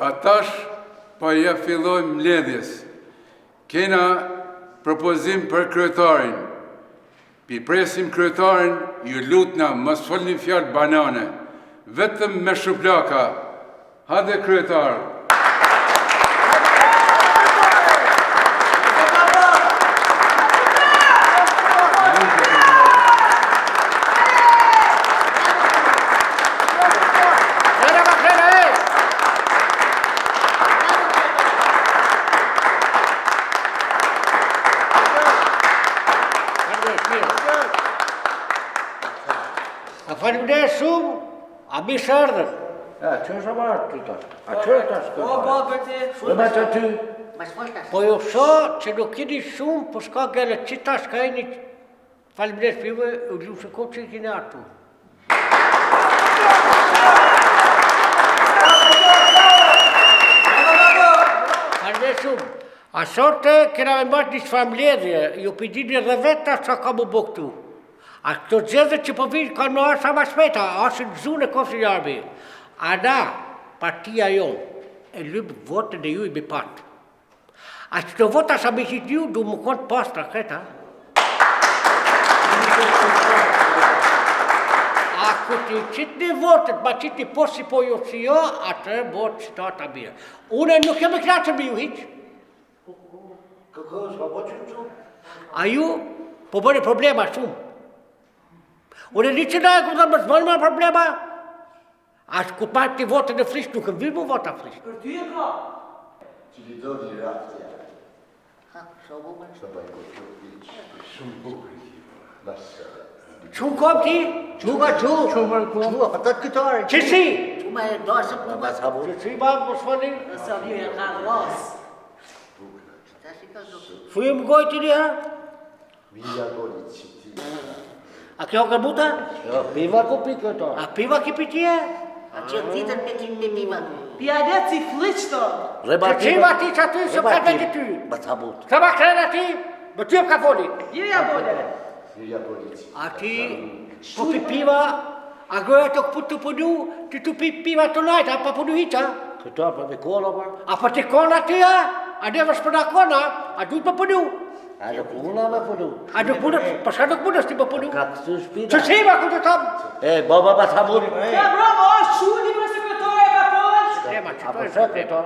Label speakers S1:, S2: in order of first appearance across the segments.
S1: Atash, po ja fillojmë mbledhjes. Kena propozim për kryetarin. Pi presim kryetarin, ju lutna, mos folni fjalë banane. Vetëm me shuplaka. Hajde kryetar.
S2: Faleminderit shumë, a bishë ardhër? Që është amarë të ta? A që është ashtë këtë? Dhe ma që ty? Po jo sho që nuk keni shumë, po shka gëllë qita shka e një faleminderit pive, u gjumë që ko që i kene artu. Faleminderit shumë. A sote kena me marrë një shfamledhje, ju pëjdini edhe veta sa ka mu bo këtu. A këto gjezët që po vinë kanë në arsa ma shpeta, asë në zune kofë një arbi. A na, partia jo, e lypë votën e ju i mi patë. A që të vota sa me qitë ju, du më konë pastra këta. A këtë qitë një votët, ma qitë një posë si po jo si jo, atër botë që ta ta mirë. Une nuk jam e knaqër me ju hiqë. A ju, po bërë problema shumë. Unë e një që na e ku të më zbërë me problema, ashtë ku partë të votën e frishë, nuk e vinë mu vota frishë.
S3: Për ty e ka?
S4: Që li do një ratë ja.
S2: Ha, shumë bukë.
S4: Shumë bukë. Shumë bukë.
S2: Shumë kom ti? Shumë ka shumë. Shumë ka kom. Shumë, për të të këtare. Qësi? Shumë e dojë për më të habu. Qësi ma më shfalin?
S3: Nëse një e ka rrasë.
S2: Fujem gojtë një ha?
S4: Mija gojtë që ti.
S2: A kjo ka buta?
S5: Jo, piva ku pi këto.
S2: A piva ki pi tje?
S6: A që titër me kim me piva.
S3: Pja dhe si fliqë të.
S2: Që qiva ti që aty, që ka dhe ty.
S5: Ba të habut.
S2: Ka ma krena ti, më ty e ka foli.
S3: Jeja bole.
S4: Mija gojtë.
S2: A ti, po pi piva, a goja të këput të punu, ti tu pi piva të najtë, a pa punu hiqa?
S5: Këto pa me kola pa.
S2: A pa ti kona ti, a? A ne vë shpëna kona, a duhet më punu?
S5: A nuk muna me punu.
S2: A nuk muna, përshka nuk muna s'ti më punu?
S5: Ka këtu shpina.
S2: Që qiva ku të tamë?
S5: Baba ba të habut.
S3: Ja bravo, është shuni për sekretore ka folë.
S2: A përse këto?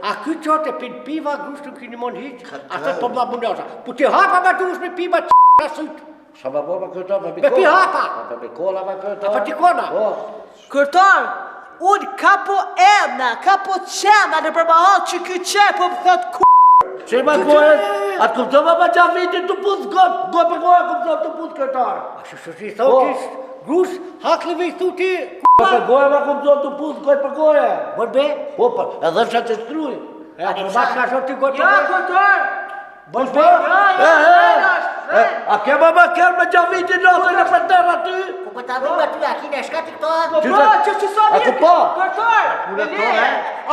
S2: A ky qote pin piva, grusht nuk kini mon hiq, a të të mla mundosa. Po ti hapa ma dush me piva që sytë.
S5: Sa ma bo me këto pa me
S2: Me pi hapa.
S5: Pa me kola me këto.
S2: A pa ti kona?
S3: Kërtar, unë ka po emna, ka po qena në përmahal që ky qepo më thot k***.
S5: Që ma gojë, atë këptova ma qa vitin të putë gëtë, gojë për gojë këptova të putë këtar.
S2: A që që i thotis, grus, haklive i thuti,
S5: Për gojë ma këptova të putë, gojë për gojë.
S2: bërë be?
S5: Po, për, edhe që të shkruj.
S2: E, për bashkë ka shoti gojë
S3: Ja, kërtar.
S2: bërë be?
S5: A ke ma kërë me qa vitin natën e për tërë aty?
S6: Po për ta vim aty, a kine e shka të këto?
S3: Po pra, që sa
S5: A ku po?
S3: Kërtar.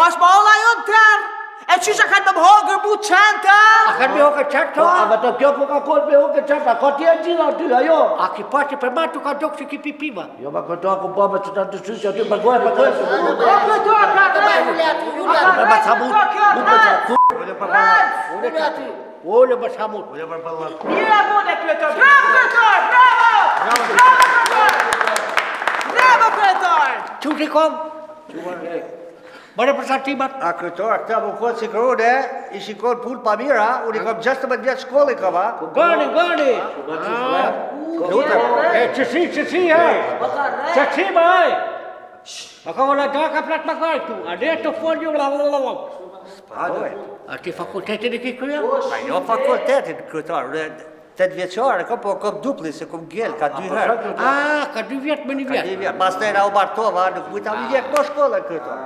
S3: Është ma ola jo në tërë. E qysha kanë më hogër mu qënta?
S2: A kanë me hoke qatë to?
S5: A me të kjo ku ka kohë me hoke qata, ka tje gjitha aty, ajo?
S2: A ki pati për ma tu ka dokë që ki pi piva?
S5: Jo, ma këto aku po me që ta të shysë aty për gojë, për gojë.
S3: Kërtar, ka të me.
S5: Me ma të hamut,
S2: Ole më shamut.
S3: Mira bune, kërtar. Bravo, kërtar, bravo! Bravo, kërtar! Bravo, kërtar!
S2: Që ti kom? Mërë për sartimat?
S7: A këtor, këta më konë si kërune, i shikon punë pa mira, unë i kom 16 vjetë shkolli ka va.
S2: Gani! E qësi, ha? Qësi, ma, haj! Ma ka vëlla da ka plat ma kajtë tu, a ne të folë një blablabla. A ti fakultetin e ki kërja?
S7: A jo fakultetin këtor, 8 vjeqare, po kom dupli, se kom gjell, ka 2 herë.
S2: Ka 2 vjetë me 1
S7: Ka 2
S2: vjetë.
S7: vjetë, pas të era u martova, nuk mujta një vjetë në shkollë këtor.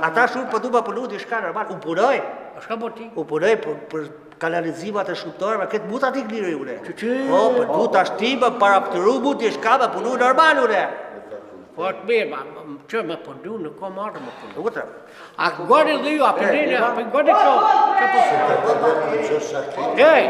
S7: Ata shumë për du më punu di shka nërmal, u punoj.
S2: A shka bo ti?
S7: U punoj për kanalizimat e shqiptarëve, këtë muta t'i kniri ure.
S2: Që?
S7: Po, për du t'a shtimë, para pëtëru mu t'i shka me punu normal ure.
S2: Po atë mirë, që me pëndu, nuk ko marrë me pëndu.
S7: Utre.
S2: A gani dhe ju, a pëndine, a pëngani që Ej,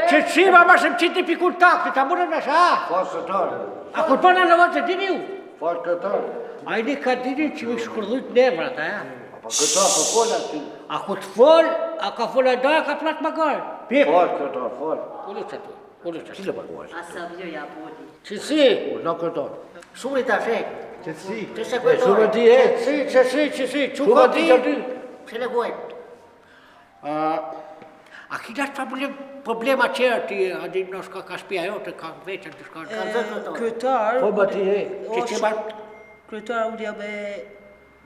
S2: që qima ma shëm qitë i pikur takë, ta mërë në shë, a?
S5: Po, së tërë.
S2: A kur përna në vëtë, dini ju?
S5: Fort kryetar.
S2: A i një ka dinin që mi shkërdhujt nevrat, a?
S5: Po kryetar, po fola ti.
S2: A ku të fol, a ka fol e da, ka prat magar. Pip.
S5: Fort kryetar, fort.
S2: Ule që tu, ule që tu.
S5: Cile paguash?
S3: Asa vjo ja bodi.
S2: Që si?
S5: No kryetar.
S6: Shumë ta shek.
S5: Qetësi.
S6: Të se
S5: Shumë
S6: kujtore.
S5: di e.
S2: Që si, që
S5: Shumë
S2: ka
S5: di
S2: di?
S5: që ti.
S6: Çele gojë.
S2: A kina problema qërë ti, a di në shka ka shpia jote, ka veçën të shka.
S3: Kryetar.
S5: Po ba ti e.
S2: Që që ba?
S3: Kryetar unë jam e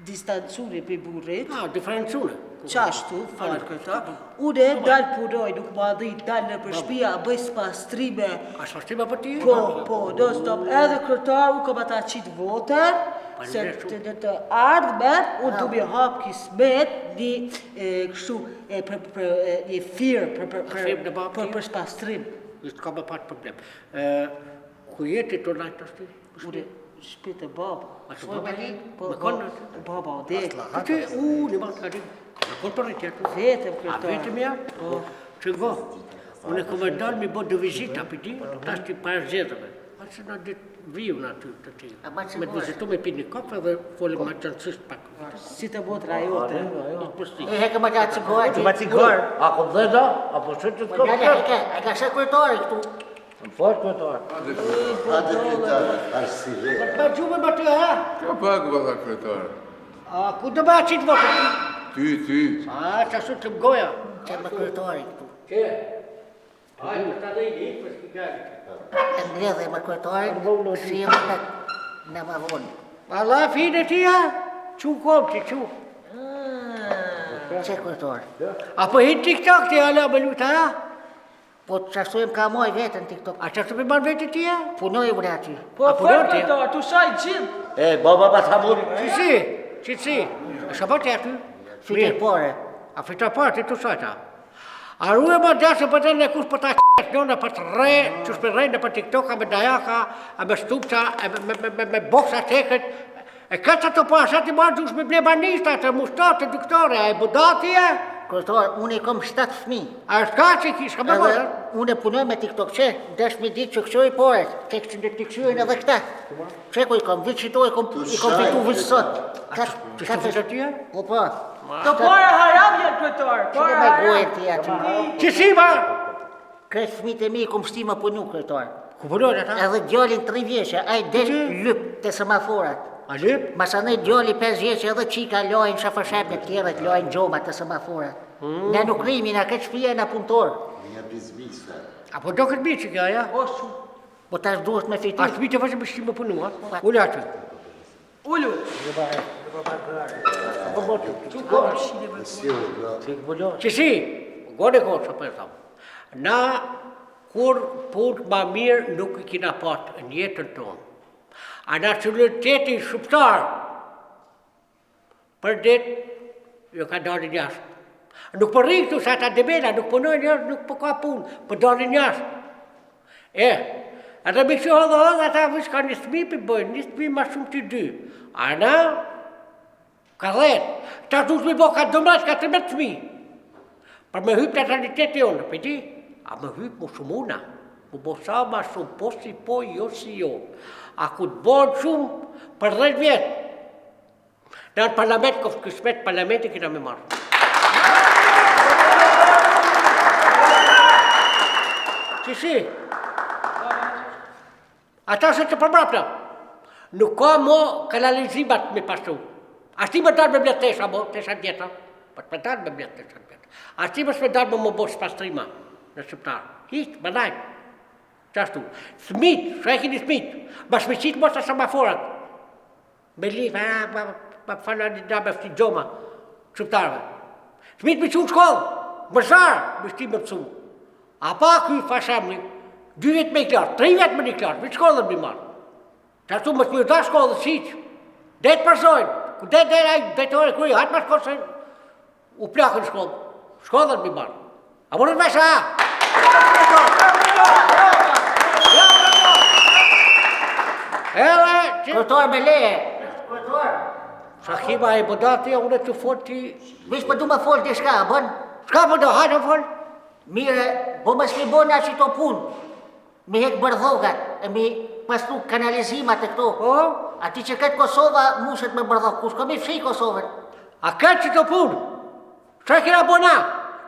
S3: distancuri për burrit.
S2: Diferencune.
S3: Qashtu, falë kryetar. Unë dalë punoj, nuk ma dhi dalë në për shtëpia, bëj pastrime.
S2: A shpastime për ti?
S3: Po, do stop. Edhe kryetar, unë kom ata qitë votën, se të ardhmen, unë du mi hap kismet një kështu një firë për spastrim.
S2: Just ka me pat problem. Ku jeti të lajtë të shti?
S3: Unë shpit e baba.
S2: A që baba li?
S3: Po,
S2: Me konë?
S3: baba o dhe.
S2: Që, në matë ka dim. Me konë për rritjetu.
S3: Vetëm
S2: A
S3: kryetar.
S2: vetëm ja? Po. Që go? Unë e këmë dalë mi bo dë vizita për di, ta shti parë zedhëve. A që në ditë viju në aty të ti. Me të vizitu me pi një kafe dhe folim ma qënësisht pak.
S3: Si të botë rajote.
S6: E hekë më gjatë cigojë.
S7: Ma cigar.
S5: A kom dhe da? Apo që të
S6: Po
S5: kom
S6: ja
S5: kërë?
S6: e ka shek kujtore këtu.
S5: Fort kryetar.
S4: Hajde kryetar, arsive.
S2: Ma gjume ma ty, ha?
S1: Ka pak valla kryetar.
S2: A ku do ma qitë votën?
S1: Ty.
S2: A, që asu të mgoja.
S6: Çe më kujtore këtu.
S2: Që? Aj, për të dhe i një, për s'ki gari.
S6: E mbledhe më kujtore, si e më në më vonë.
S2: Allah, fine ti, ha? Që kom ti, që?
S6: Çe kujtore.
S2: Apo hinë TikTok ti, ala, me luta, ha?
S6: Po të qashtu ka moj vetën TikTok.
S2: A që të me marrë vetë ti, ha?
S6: Punoj u aty.
S3: Po,
S2: A punoj ti?
S3: kryetar, tu shaj gjithë.
S5: E, baba ba të hamur.
S2: Që si? E shka ti aty?
S6: Fitet pore.
S2: A fitar parë, ti të sajta. A ruë më dasë për të në kush për ta qëtë njënë për të re, që shpe rejnë për TikTok, a me dajaka, a me stupca, me boksa teket. E këtë të po asat i marrë dush me blebanista, të mushtat, të duktore, a e budati e?
S6: Kujtore, unë i kom 7 fëmi.
S2: A është ka që ki, shka me
S6: Edhe
S2: bërë?
S6: unë e punoj me TikTok që, desh me ditë që këshoj poret, ke që në të këshojnë edhe këta. Që ku i kom, vitë që to i kom fitu vitë sot.
S2: Që shtu fitë ti e?
S6: Po po.
S3: Të para haram janë kryetar.
S6: Që në me gojën ti aty.
S2: Që si ba?
S6: Kretë fëmit e mi i kom shti më punu kujtore.
S2: Ku përnojnë ata?
S6: Edhe djallin 3 vjeqe, a i del lyp të semaforat.
S2: A lip?
S6: Masanej djalli 5 vjeqe edhe qika lojnë shafashepet tjeret, lojnë gjomat të semaforat. Ne nuk rimi, na këtë shpia e na punëtor.
S4: Një bizmisa.
S2: Apo do këtë bitë që kja, ja?
S3: O, shumë.
S6: Po tash duhet me fitu.
S2: A të bitë e vazhë më shqimë më punu, ha? Ullë aty.
S3: Ullu.
S4: Si u bra.
S2: Që si, gode kohë që për thamë, na kur punë ma mirë nuk i kina patë në jetën tonë. A nacionaliteti shqiptar për ditë, jo ka dalin jashtë. Nuk për rikë të sa ta demena, nuk punojnë jashtë, nuk për ka punë, për dalin jashtë. Ata me kështë hodhë, ata vësh ka një thmi për bëjnë, një thmi ma shumë të 2. A na, ka 10. Ta du shmi bo ka 12, ka 13 thmi. Për me hypë nataliteti jonë, për ti? A me hypë më shumë una. Më bo sa ma shumë, po si po, jo si jo. A ku të bojnë shumë për 10 vjetë. Në në parlament, këfë kësmet parlamenti kina me marë. Që si? Ata se të përbrapna. Nuk ka mo kanalizimat me pasu. Ashti më dalë me mbletë tesha mo, tesha djeta. Për të dalë me mbletë tesha djeta. Ashti më shme dalë me më bosh pastrima në shqiptarë. Hitë, më dajtë. Qashtu. Smit, shrekin i smit. Ma shmeqit mos të semaforat. Me lifë, ma fana një da me fti gjoma. Shqiptarëve. Smit me qunë shkollë. Më zarë, me shti me pësu. A pa kuj fashamni, 2 vjetë me i klarë, 3 vjetë me një klarë, me shkollën me marë. Qashtu më shme da shkollë siqë. Detë përsojnë, ku detë detore kërë, hajtë ma shkollë, u plakën shkollë. Shkollën me marë. A më në mesha,
S6: Kërtor me leje. Kërtor.
S2: Shakima e bodati, unë të folë ti...
S6: Vish për du me folë të shka, bon?
S2: Shka për do, hajtë folë?
S6: Mire, bo më s'mi bona që to punë. Mi hekë bërë dhogat, e mi pastu kanalizimat e këto.
S2: Po?
S6: Ati që këtë Kosova mushet me bardhok, kush ka mi fshi Kosovën?
S2: A këtë që të punë? Që kena bona?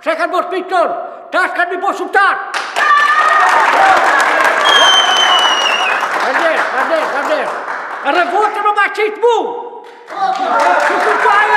S2: Që kanë bo shpit tonë? Tash kanë mi bo shumëtar! Fander! Revoltën më ma qitë mu! Që kërkoj